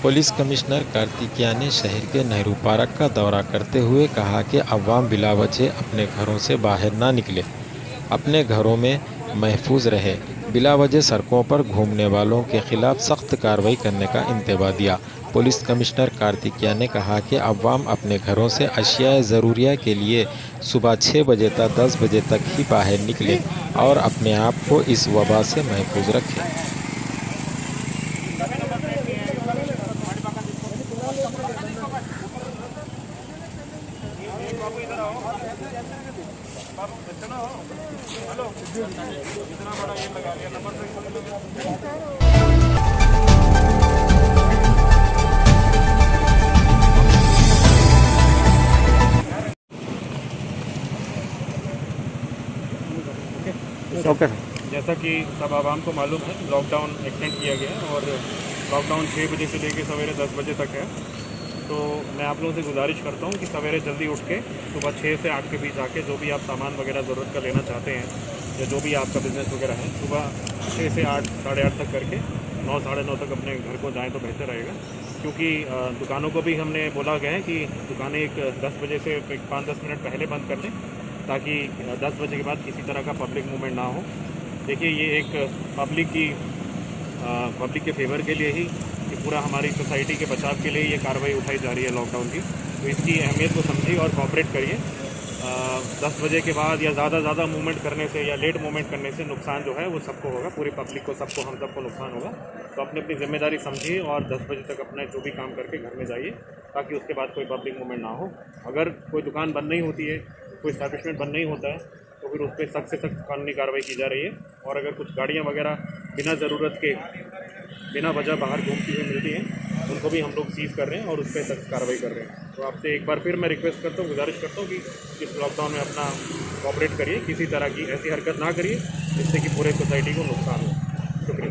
Police commissioner Kartikeya ने शहर के नेहरू पार्क का दौरा करते हुए कहा कि अवाम बिलावजह अपने घरों से बाहर ना निकले, अपने घरों में महफूज रहे। बिलावजह सड़कों पर घूमने वालों के खिलाफ सख्त कार्रवाई करने का इंतबा दिया। पुलिस कमिश्नर कार्तिकेया ने कहा कि अवाम अपने घरों से अशिया ज़रूरिया के लिए सुबह 6 बजे तक 10 बजे तक ही बाहर निकलें और अपने आप को इस वबा से महफूज रखें। ओके। जैसा कि सब आवाम को मालूम है, लॉकडाउन एक्सटेंड किया गया है और लॉकडाउन 6 बजे से लेकर सवेरे 10 बजे तक है। तो मैं आप लोगों से गुजारिश करता हूँ कि सवेरे जल्दी उठ के सुबह 6 से 8 के बीच आके जो भी आप सामान वगैरह ज़रूरत का लेना चाहते हैं या जो भी आपका बिज़नेस वगैरह है, सुबह 6 से 8 साढ़े 8 तक करके 9 साढ़े 9 तक अपने घर को जाएँ तो बेहतर रहेगा। क्योंकि दुकानों को भी हमने बोला गया है कि दुकानें एक 10 बजे से 5-10 मिनट पहले बंद कर दें, ताकि 10 बजे के बाद किसी तरह का पब्लिक मूवमेंट ना हो। देखिए, ये एक पब्लिक के फेवर के लिए ही, कि पूरा हमारी सोसाइटी के बचाव के लिए ये कार्रवाई उठाई जा रही है लॉकडाउन की। तो इसकी अहमियत को समझिए और कोऑपरेट करिए। 10 बजे के बाद या ज़्यादा मूवमेंट करने से या लेट मूवमेंट करने से नुकसान जो है वो सबको होगा, पूरी पब्लिक को, सबको, हम सबको नुकसान होगा। तो अपनी अपनी जिम्मेदारी समझिए और 10 बजे तक अपना जो भी काम करके घर में जाइए, ताकि उसके बाद कोई पब्लिक मूवमेंट ना हो। अगर कोई दुकान बंद नहीं होती है, कोई एस्टैब्लिशमेंट बंद नहीं होता है, तो फिर उस पर सख्त से सख्त कानूनी कार्रवाई की जा रही है। और अगर कुछ गाड़ियाँ वगैरह बिना ज़रूरत के, बिना वजह बाहर घूमती हुई मिलती हैं, उनको भी हम लोग सीज़ कर रहे हैं और उस पर सख्त कार्रवाई कर रहे हैं। तो आपसे एक बार फिर मैं रिक्वेस्ट करता हूँ, गुजारिश करता हूँ कि इस लॉकडाउन में अपना कोऑपरेट करिए, किसी तरह की ऐसी हरकत ना करिए जिससे कि पूरे सोसाइटी को नुकसान हो।